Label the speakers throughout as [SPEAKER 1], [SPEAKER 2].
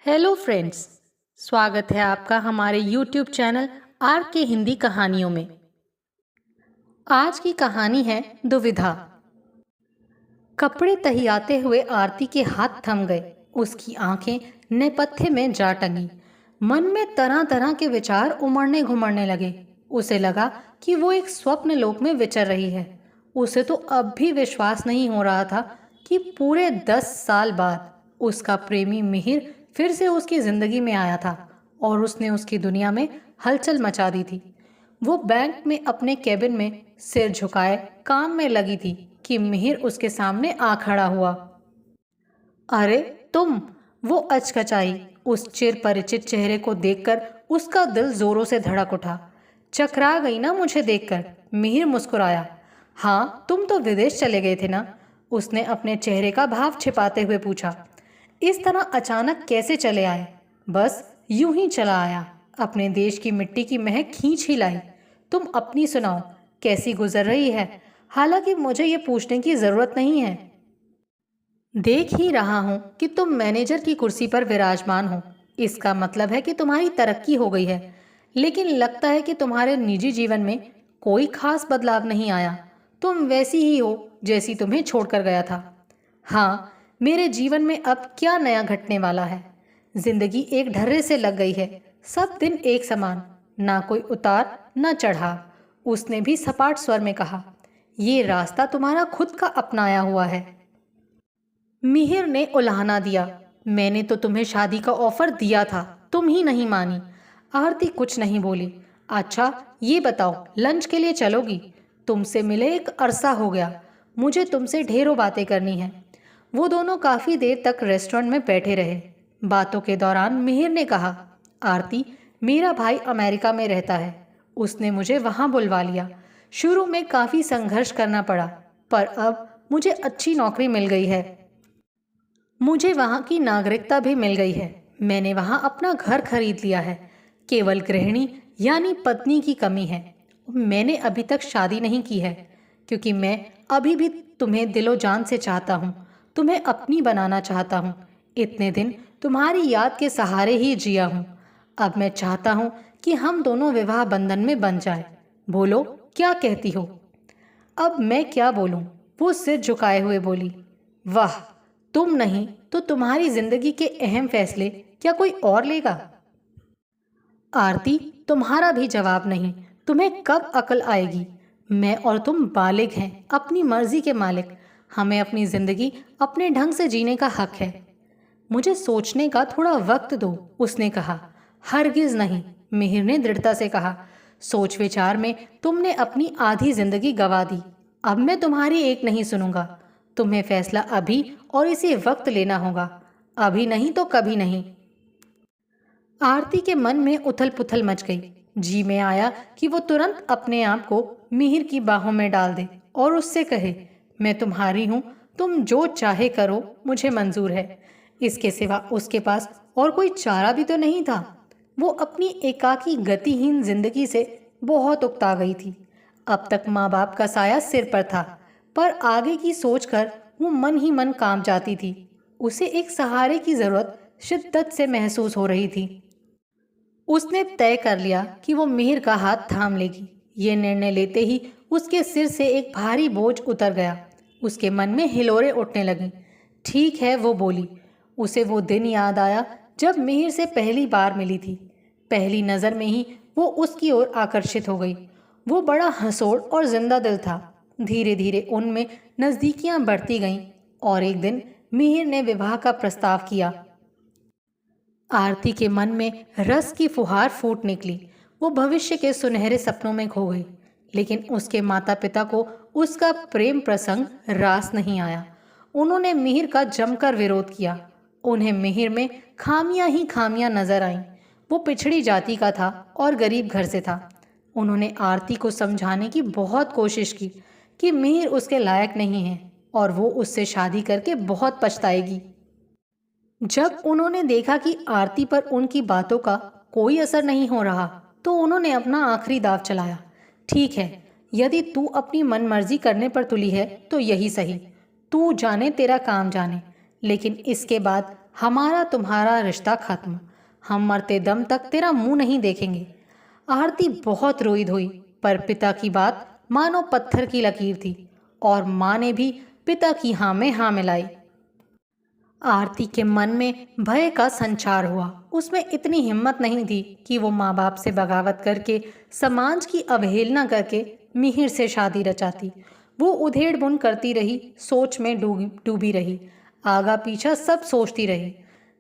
[SPEAKER 1] Hello friends. स्वागत है आपका हमारे यूट्यूब चैनल आर के हिंदी कहानियों में। आज की कहानी है दुविधा। कपड़े तहियाते हुए आरती के हाथ थम गए। उसकी आंखें नेपथ्य में जा टंगी। मन में तरह तरह के विचार उमड़ने घुमड़ने लगे। उसे लगा कि वो एक स्वप्न लोक में विचर रही है। उसे तो अब भी विश्वास नहीं हो रहा था कि पूरे 10 साल बाद उसका प्रेमी मिहिर फिर से उसकी जिंदगी में आया था और उसने उसकी दुनिया में हलचल मचा दी थी। वो बैंक में अपने केबिन में सिर झुकाए काम में लगी थी कि मिहिर उसके सामने आ खड़ा हुआ। अरे तुम! वो अचकचाई। उस चिर परिचित चेहरे को देखकर उसका दिल जोरों से धड़क उठा। चकरा गई ना मुझे देखकर? मिहिर मुस्कुराया। हाँ, तुम तो विदेश चले गए थे ना? उसने अपने चेहरे का भाव छिपाते हुए पूछा। इस तरह अचानक कैसे चले आए? बस यूं ही चला आया। अपने देश की मिट्टी की महक खींच ही लाई। तुम अपनी सुनाओ, कैसी गुजर रही है? हालांकि मुझे ये पूछने की जरूरत नहीं है। देख ही रहा हूं कि तुम मैनेजर की कुर्सी पर विराजमान हो। इसका मतलब है कि तुम्हारी तरक्की हो गई है। लेकिन लगता है कि तुम्हारे निजी जीवन में कोई खास बदलाव नहीं आया। तुम वैसी ही हो जैसी तुम्हें छोड़कर गया था। हाँ, मेरे जीवन में अब क्या नया घटने वाला है? जिंदगी एक ढर्रे से लग गई है। सब दिन एक समान, ना कोई उतार ना चढ़ाव। उसने भी सपाट स्वर में कहा। ये रास्ता तुम्हारा खुद का अपनाया हुआ है। मिहिर ने उलाहना दिया। मैंने तो तुम्हें शादी का ऑफर दिया था, तुम ही नहीं मानी। आरती कुछ नहीं बोली। अच्छा ये बताओ, लंच के लिए चलोगी? तुमसे मिले एक अरसा हो गया। मुझे तुमसे ढेरों बातें करनी है। वो दोनों काफी देर तक रेस्टोरेंट में बैठे रहे। बातों के दौरान मिहिर ने कहा, आरती, मेरा भाई अमेरिका में रहता है। उसने मुझे वहां बुलवा लिया। शुरू में काफी संघर्ष करना पड़ा, पर अब मुझे अच्छी नौकरी मिल गई है। मुझे वहाँ की नागरिकता भी मिल गई है। मैंने वहाँ अपना घर खरीद लिया है। केवल गृहिणी यानी पत्नी की कमी है। मैंने अभी तक शादी नहीं की है क्योंकि मैं अभी भी तुम्हें दिलो जान से चाहता हूँ। तुम्हें अपनी बनाना चाहता हूँ। इतने दिन तुम्हारी याद के सहारे ही जिया हूँ। अब मैं चाहता हूँ कि हम दोनों विवाह बंधन में बंध जाए। बोलो, क्या कहती हो? अब मैं क्या बोलूं? वो सिर झुकाए हुए बोली। वाह, तुम नहीं तो तुम्हारी जिंदगी के अहम फैसले क्या कोई और लेगा? आरती, तुम्हारा भी जवाब नहीं। तुम्हें कब अकल आएगी? मैं और तुम बालिग हैं, अपनी मर्जी के मालिक। हमें अपनी जिंदगी अपने ढंग से जीने का हक है। मुझे सोचने का थोड़ा वक्त दो, उसने कहा। हरगिज नहीं, मिहिर ने दृढ़ता से कहा। सोच विचार में तुमने अपनी आधी जिंदगी गंवा दी। अब मैं तुम्हारी एक नहीं सुनूंगा। तुम्हें फैसला अभी और इसी वक्त लेना होगा। अभी नहीं तो कभी नहीं। आरती के मन में उथल पुथल मच गई। जी में आया कि वो तुरंत अपने आप को मिहिर की बाहों में डाल दे और उससे कहे, मैं तुम्हारी हूं, तुम जो चाहे करो, मुझे मंजूर है। इसके सिवा उसके पास और कोई चारा भी तो नहीं था। वो अपनी एकाकी गतिहीन जिंदगी से बहुत उकता गई थी। अब तक माँ बाप का साया सिर पर था, पर आगे की सोच कर वो मन ही मन काम जाती थी। उसे एक सहारे की जरूरत शिद्दत से महसूस हो रही थी। उसने तय कर लिया कि वो मिहिर का हाथ थाम लेगी। ये निर्णय लेते ही उसके सिर से एक भारी बोझ उतर गया। उसके मन में हिलोरे उठने लगी। ठीक है, वो बोली। उसे वो दिन याद आया जब मिहिर से पहली बार मिली थी। पहली नज़र में ही वो उसकी ओर आकर्षित हो गई। वो बड़ा हंसोड़ और जिंदा दिल था। धीरे धीरे उनमें नज़दीकियां बढ़ती गईं और एक दिन मिहिर ने विवाह का प्रस्ताव किया। आरती के मन में रस की फुहार फूट निकली। वो भविष्य के सुनहरे सपनों में खो गई। लेकिन उसके माता पिता को उसका प्रेम प्रसंग रास नहीं आया। उन्होंने मिहिर का जमकर विरोध किया। उन्हें मिहिर में खामियां ही खामियां नजर आईं। वो पिछड़ी जाति का था और गरीब घर से था। उन्होंने आरती को समझाने की बहुत कोशिश की कि मिहिर उसके लायक नहीं है और वो उससे शादी करके बहुत पछताएगी। जब उन्होंने देखा कि आरती पर उनकी बातों का कोई असर नहीं हो रहा, तो उन्होंने अपना आखिरी दांव चलाया। ठीक है, यदि तू अपनी मनमर्जी करने पर तुली है तो यही सही। तू जाने तेरा काम जाने, लेकिन इसके बाद हमारा तुम्हारा रिश्ता खत्म, हम मरते दम तक तेरा मुंह नहीं देखेंगे। आरती बहुत रोई धोई, पर पिता की बात मानो पत्थर की लकीर थी और माँ ने भी पिता की हाँ में हाँ मिलाई। आरती के मन में भय का संचार हुआ। उसमें इतनी हिम्मत नहीं थी कि वो माँ बाप से बगावत करके, समाज की अवहेलना करके मिहिर से शादी रचाती। वो उधेड़ बुन करती रही, सोच में डूबी रही, आगा पीछा सब सोचती रही।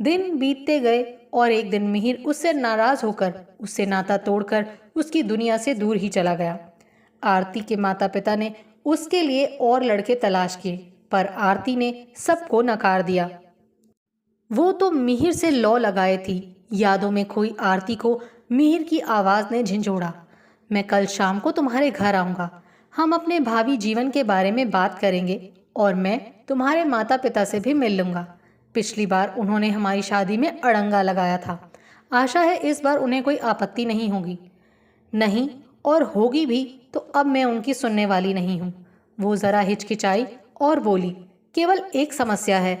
[SPEAKER 1] दिन बीतते गए और एक दिन मिहिर उससे नाराज होकर, उससे नाता तोड़कर उसकी दुनिया से दूर ही चला गया। आरती के माता पिता ने उसके लिए और लड़के तलाश किए, पर आरती ने सबको नकार दिया। वो तो मिहिर से लौ लगाए थी। यादों में खोई आरती को मिहिर की आवाज़ ने झंझोड़ा। मैं कल शाम को तुम्हारे घर आऊँगा, हम अपने भावी जीवन के बारे में बात करेंगे और मैं तुम्हारे माता पिता से भी मिल लूँगा। पिछली बार उन्होंने हमारी शादी में अड़ंगा लगाया था, आशा है इस बार उन्हें कोई आपत्ति नहीं होगी। नहीं, और होगी भी तो अब मैं उनकी सुनने वाली नहीं हूँ। वो ज़रा हिचकिचाई और बोली, केवल एक समस्या है।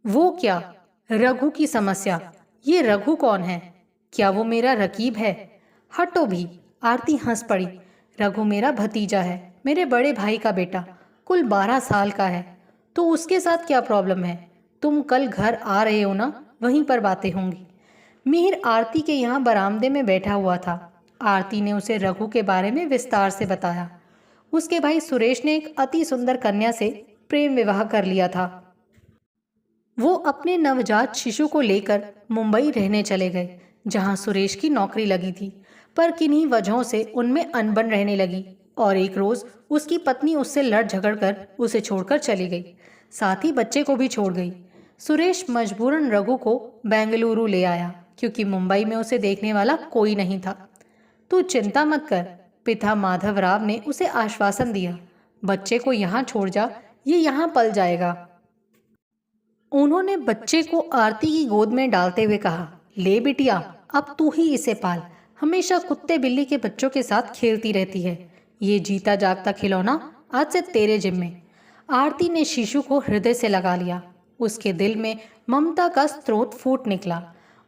[SPEAKER 1] वो क्या? रघु की समस्या। ये रघु कौन है? क्या वो मेरा रकीब है? हटो भी। आरती हंस पड़ी। रघु मेरा भतीजा है, मेरे बड़े भाई का बेटा, कुल 12 साल का है। तो उसके साथ क्या प्रॉब्लम है? तुम कल घर आ रहे हो ना, वहीं पर बातें होंगी। मिहिर आरती के यहाँ बरामदे में बैठा हुआ था। आरती ने उसे रघु के बारे में विस्तार से बताया। उसके भाई सुरेश ने एक अति सुंदर कन्या से प्रेम विवाह कर लिया था। वो अपने नवजात शिशु को लेकर मुंबई रहने चले गए, जहां सुरेश की नौकरी लगी थी। पर किन्हीं वजहों से उनमें अनबन रहने लगी और एक रोज उसकी पत्नी उससे लड़ झगड़ कर उसे छोड़कर चली गई, साथ ही बच्चे को भी छोड़ गई। सुरेश मजबूरन रघु को बेंगलुरु ले आया, क्योंकि मुंबई में उसे देखने वाला कोई नहीं था। तू चिंता मत कर, पिता माधव राव ने उसे आश्वासन दिया। बच्चे को यहाँ छोड़ जा, ये यहाँ पल जाएगा। उन्होंने बच्चे को आरती की गोद में डालते हुए कहा, ले बिटिया, अब तू ही इसे पाल। हमेशा कुत्ते बिल्ली के बच्चों के साथ खेलती रहती है। ये जीता जागता खिलौना आज से तेरे जिम्मे। आरती ने शिशु को हृदय से लगा लिया। उसके दिल में ममता का स्रोत फूट निकला।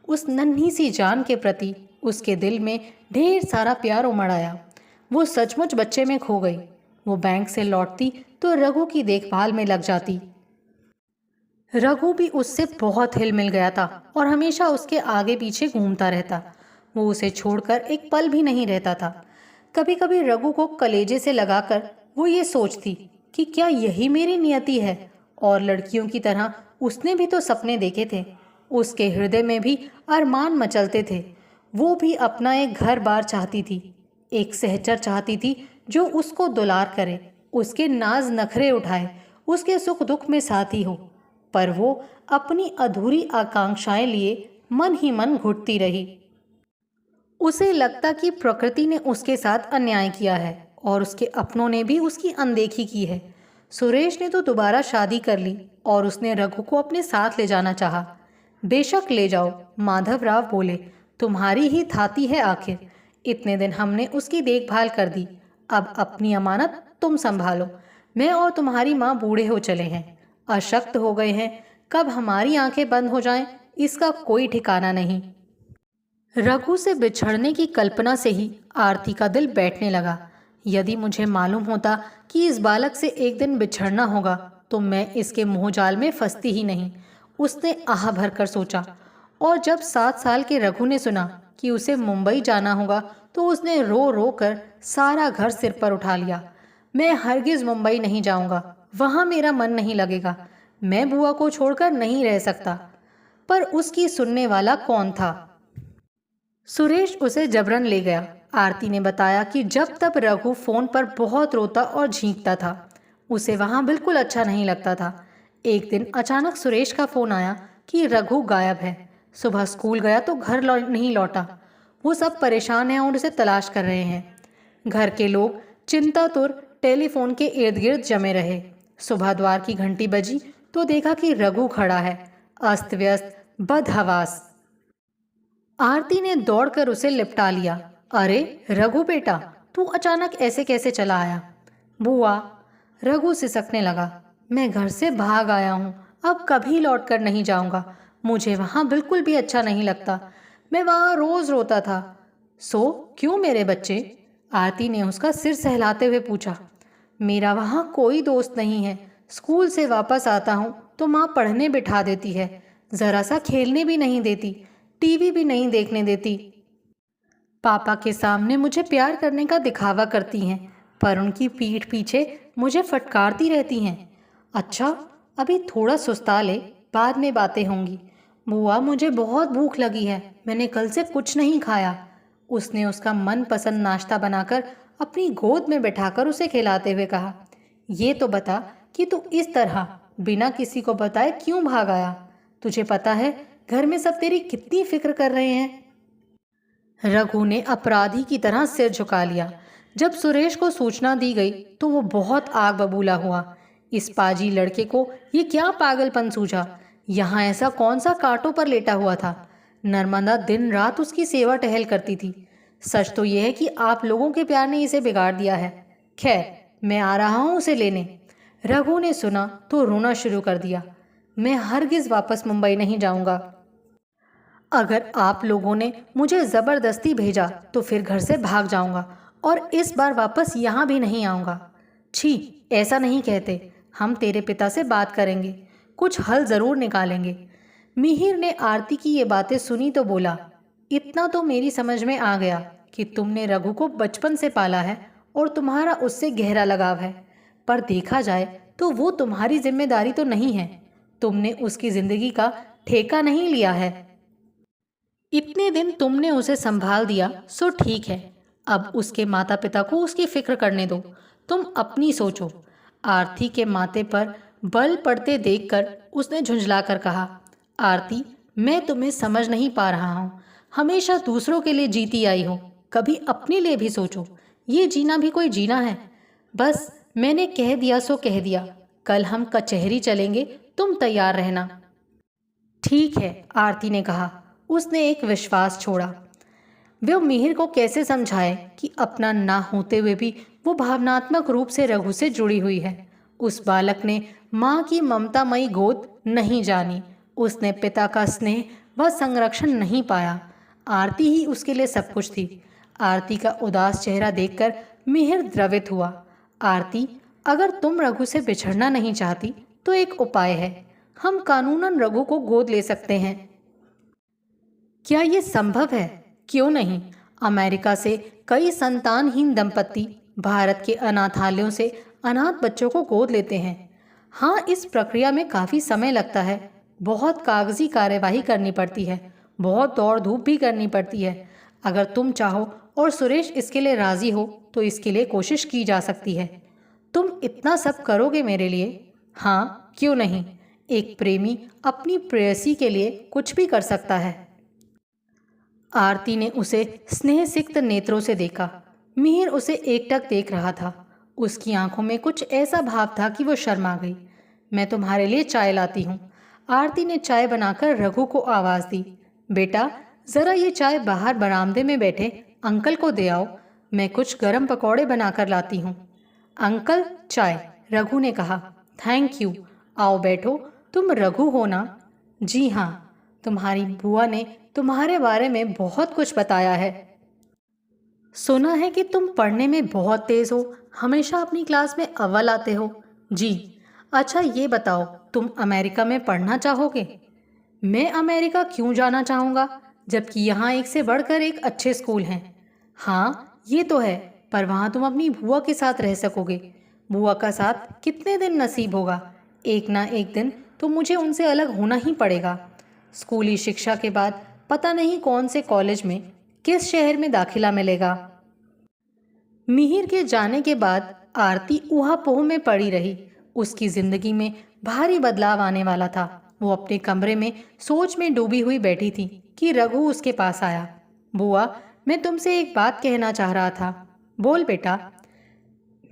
[SPEAKER 1] उस नन्ही सी जान के प्रति उसके दिल में ढेर सारा प्यार उमड़ आया। वो सचमुच बच्चे में खो गई। वो बैंक से लौटती तो रघु की देखभाल में लग जाती। रघु भी उससे बहुत हिल मिल गया था और हमेशा उसके आगे पीछे घूमता रहता। वो उसे छोड़कर एक पल भी नहीं रहता था। कभी कभी रघु को कलेजे से लगाकर वो ये सोचती कि क्या यही मेरी नियति है, और लड़कियों की तरह उसने भी तो सपने देखे थे। उसके हृदय में भी अरमान मचलते थे। वो भी अपना एक घर बार चाहती थी, एक सहचर चाहती थी जो उसको दुलार करे, उसके नाज नखरे उठाए, उसके सुख दुख में साथी हो। पर वो अपनी अधूरी आकांक्षाएं लिए मन ही मन घुटती रही। उसे लगता कि प्रकृति ने उसके साथ अन्याय किया है और उसके अपनों ने भी उसकी अनदेखी की है। सुरेश ने तो दोबारा शादी कर ली और उसने रघु को अपने साथ ले जाना चाहा। बेशक ले जाओ, माधव राव बोले, तुम्हारी ही थाती है आखिर। इतने दिन हमने उसकी देखभाल कर दी, अब अपनी अमानत तुम संभालो। मैं और तुम्हारी माँ बूढ़े हो चले हैं, अशक्त हो गए हैं। कब हमारी आंखें बंद हो जाएं, इसका कोई ठिकाना नहीं। रघु से बिछड़ने की कल्पना से ही आरती का दिल बैठने लगा। यदि मुझे मालूम होता कि इस बालक से एक दिन बिछड़ना होगा तो मैं इसके मोहजाल में फंसती ही नहीं, उसने आह भरकर सोचा। और जब 7 साल के रघु ने सुना कि उसे मुंबई जाना होगा तो उसने रो रो कर सारा घर सिर पर उठा लिया। मैं हरगिज मुंबई नहीं जाऊंगा, वहां मेरा मन नहीं लगेगा। मैं बुआ को छोड़कर नहीं रह सकता। पर उसकी सुनने वाला कौन था? सुरेश उसे जबरन ले गया। आरती ने बताया कि जब तब रघु फोन पर बहुत रोता और झींकता था, उसे वहां बिल्कुल अच्छा नहीं लगता था। एक दिन अचानक सुरेश का फोन आया कि रघु गायब है। सुबह स्कूल गया तो घर नहीं लौटा। वो सब परेशान हैं और उसे तलाश कर रहे हैं। घर के लोग चिंतातुर टेलीफोन के इर्द गिर्द जमे रहे। सुबह द्वार की घंटी बजी तो देखा कि रघु खड़ा है, अस्त व्यस्त, बदहवास। आरती ने दौड़कर उसे लिपटा लिया। अरे रघु बेटा, तू अचानक ऐसे कैसे चला आया? बुआ, रघु सिसकने लगा। मैं घर से भाग आया हूँ, अब कभी लौट कर नहीं जाऊंगा। मुझे वहाँ बिल्कुल भी अच्छा नहीं लगता। मैं वहाँ रोज रोता था। सो क्यों मेरे बच्चे? आरती ने उसका सिर सहलाते हुए पूछा। मेरा वहाँ कोई दोस्त नहीं है। स्कूल से वापस आता हूँ तो माँ पढ़ने बिठा देती है। जरा सा खेलने भी नहीं देती, टीवी भी नहीं देखने देती। पापा के सामने मुझे प्यार करने का दिखावा करती हैं, पर उनकी पीठ पीछे मुझे फटकारती रहती हैं। अच्छा, अभी थोड़ा सुस्ता ले, बाद में बातें होंगी। बुआ, मुझे बहुत भूख लगी है, मैंने कल से कुछ नहीं खाया। उसने उसका मनपसंद नाश्ता बनाकर अपनी गोद में बैठाकर उसे खिलाते हुए कहा। ये तो बता कि तू इस तरह बिना किसी को बताए क्यों भाग आया? तुझे पता है घर में सब तेरी कितनी फिक्र कर रहे हैं। रघु ने अपराधी की तरह सिर झुका लिया। जब सुरेश को सूचना दी गई तो वो बहुत आग बबूला हुआ। इस पाजी लड़के को ये क्या पागलपन सूझा? यहाँ ऐसा कौन सा कांटों पर लेटा हुआ था? नर्मदा दिन रात उसकी सेवा टहल करती थी। सच तो यह है कि आप लोगों के प्यार ने इसे बिगाड़ दिया है। खैर, मैं आ रहा हूँ उसे लेने। रघु ने सुना तो रोना शुरू कर दिया। मैं हरगिज वापस मुंबई नहीं जाऊंगा। अगर आप लोगों ने मुझे ज़बरदस्ती भेजा तो फिर घर से भाग जाऊंगा और इस बार वापस यहाँ भी नहीं आऊँगा। छी, ऐसा नहीं कहते। हम तेरे पिता से बात करेंगे, कुछ हल ज़रूर निकालेंगे। मिहिर ने आरती की ये बातें सुनी तो बोला, इतना तो मेरी समझ में आ गया कि तुमने रघु को बचपन से पाला है और तुम्हारा उससे गहरा लगाव है। पर देखा जाए तो वो तुम्हारी जिम्मेदारी तो नहीं है। तुमने उसकी ज़िंदगी का ठेका नहीं लिया है। इतने दिन तुमने उसे संभाल दिया सो ठीक है। अब उसके माता पिता को उसकी फिक्र करने दो। तुम अपनी सोचो। आरती के माथे पर बल पड़ते देखकर उसने झुंझलाकर कहा, आरती, मैं तुम्हें समझ नहीं पा रहा हूँ। हमेशा दूसरों के लिए जीती आई हो, कभी अपने लिए भी सोचो। ये जीना भी कोई जीना है? बस मैंने कह दिया सो कह दिया। कल हम कचहरी चलेंगे, तुम तैयार रहना। ठीक है, आरती ने कहा। उसने एक विश्वास छोड़ा। वे मिहिर को कैसे समझाए कि अपना ना होते हुए भी वो भावनात्मक रूप से रघु से जुड़ी हुई है। उस बालक ने माँ की ममतामयी गोद नहीं जानी। उसने पिता का स्नेह व संरक्षण नहीं पाया। आरती ही उसके लिए सब कुछ थी। आरती का उदास चेहरा देखकर मिहिर द्रवित हुआ। आरती, अगर तुम रघु से बिछड़ना नहीं चाहती तो एक उपाय है। हम कानूनन रघु को गोद ले सकते हैं। क्या ये संभव है? क्यों नहीं? अमेरिका से कई संतानहीन दंपति भारत के अनाथालयों से अनाथ बच्चों को गोद लेते हैं। हाँ, इस प्रक्रिया में काफ़ी समय लगता है, बहुत कागजी कार्यवाही करनी पड़ती है, बहुत दौड़ धूप भी करनी पड़ती है। अगर तुम चाहो और सुरेश इसके लिए राज़ी हो तो इसके लिए कोशिश की जा सकती है। तुम इतना सब करोगे मेरे लिए? हाँ, क्यों नहीं। एक प्रेमी अपनी प्रेयसी के लिए कुछ भी कर सकता है। आरती ने उसे स्नेह सिक्त नेत्रों से देखा। मिहिर उसे एकटक देख रहा था। उसकी आंखों में कुछ ऐसा भाव था कि वो शर्मा गई। मैं तुम्हारे लिए चाय लाती हूँ। आरती ने चाय बनाकर रघु को आवाज़ दी। बेटा, ज़रा ये चाय बाहर बरामदे में बैठे अंकल को दे आओ। मैं कुछ गर्म पकौड़े बनाकर लाती हूँ। अंकल, चाय, रघु ने कहा। Thank you. आओ बैठो। तुम रघु हो ना? जी हाँ। तुम्हारी बुआ ने तुम्हारे बारे में बहुत कुछ बताया है। सुना है कि तुम पढ़ने में बहुत तेज हो, हमेशा अपनी क्लास में अव्वल आते हो। जी। अच्छा, ये बताओ, तुम अमेरिका में पढ़ना चाहोगे? मैं अमेरिका क्यों जाना चाहूँगा, जबकि यहाँ एक से बढ़कर एक अच्छे स्कूल हैं। हाँ, ये तो है, पर वहाँ तुम अपनी बुआ के साथ रह सकोगे। बुआ का साथ कितने दिन नसीब होगा? एक ना एक दिन तो मुझे उनसे अलग होना ही पड़ेगा। स्कूली शिक्षा के बाद पता नहीं कौन से कॉलेज में, किस शहर में दाखिला मिलेगा। मिहिर के जाने के बाद आरती ऊहापोह में पड़ी रही। उसकी जिंदगी में भारी बदलाव आने वाला था। वो अपने कमरे में सोच में डूबी हुई बैठी थी कि रघु उसके पास आया। बुआ, मैं तुमसे एक बात कहना चाह रहा था। बोल बेटा।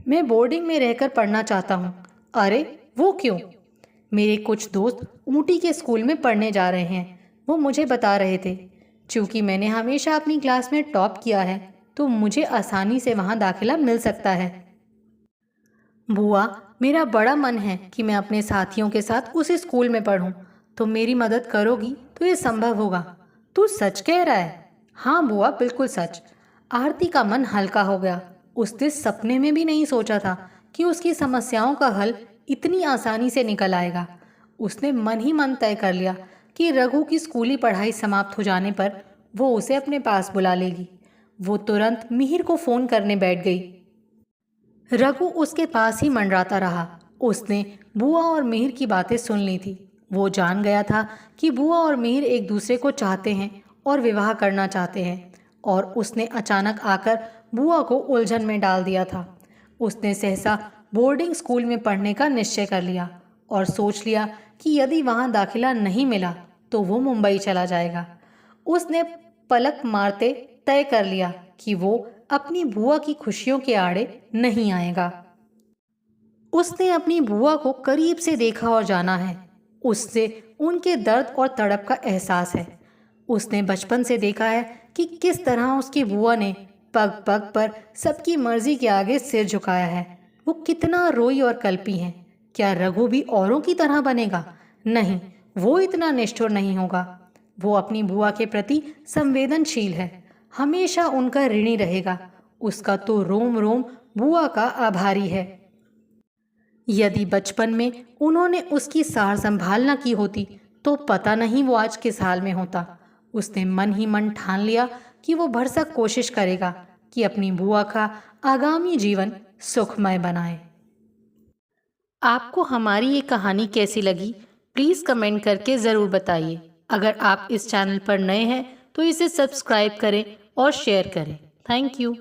[SPEAKER 1] मैं बोर्डिंग में रहकर पढ़ना चाहता हूँ। अरे, वो क्यों? मेरे कुछ दोस्त ऊटी के स्कूल में पढ़ने जा रहे हैं। वो मुझे बता रहे थे। चूँकि मैंने हमेशा अपनी क्लास में टॉप किया है तो मुझे आसानी से वहाँ दाखिला मिल सकता है। बुआ, मेरा बड़ा मन है कि मैं अपने साथियों के साथ उसी स्कूल में पढूं। तुम मेरी मदद करोगी तो ये संभव होगा। तू सच कह रहा है? हाँ बुआ, बिल्कुल सच। आरती का मन हल्का हो गया। उसने सपने में भी नहीं सोचा था कि उसकी समस्याओं का हल इतनी आसानी से निकल आएगा। उसने मन ही मन तय कर लिया कि रघु की स्कूली पढ़ाई समाप्त हो जाने पर वो उसे अपने पास बुला लेगी। वो तुरंत मिहिर को फोन करने बैठ गई। रघु उसके पास ही मंडराता रहा। उसने बुआ और मिहिर की बातें सुन ली थी। वो जान गया था कि बुआ और मिहिर एक दूसरे को चाहते हैं और विवाह करना चाहते हैं, और उसने अचानक आकर बुआ को उलझन में डाल दिया था। उसने सहसा बोर्डिंग स्कूल में पढ़ने का निश्चय कर लिया और सोच लिया कि यदि वहाँ दाखिला नहीं मिला तो वो मुंबई चला जाएगा। उसने पलक मारते तय कर लिया कि वो अपनी बुआ की खुशियों के आड़े नहीं आएगा। उसने अपनी बुआ को करीब से देखा और जाना है। उससे उनके दर्द और तड़प का एहसास है। उसने बचपन से देखा है कि किस तरह उसकी बुआ ने पग पग पर सबकी मर्जी के आगे सिर झुकाया है। वो कितना रोई और कल्पी है। क्या रघु भी औरों की तरह बनेगा? नहीं, वो इतना निष्ठुर नहीं होगा। वो अपनी बुआ के प्रति संवेदनशील है, हमेशा उनका ऋणी रहेगा। उसका तो रोम रोम बुआ का आभारी है। यदि बचपन में उन्होंने उसकी सार संभाल न की होती तो पता नहीं वो आज किस हाल में होता। उसने मन ही मन ठान लिया कि वो भरसक कोशिश करेगा कि अपनी बुआ का आगामी जीवन सुखमय बनाए। आपको हमारी ये कहानी कैसी लगी, प्लीज़ कमेंट करके ज़रूर बताइए। अगर आप इस चैनल पर नए हैं तो इसे सब्सक्राइब करें और शेयर करें। Thank you.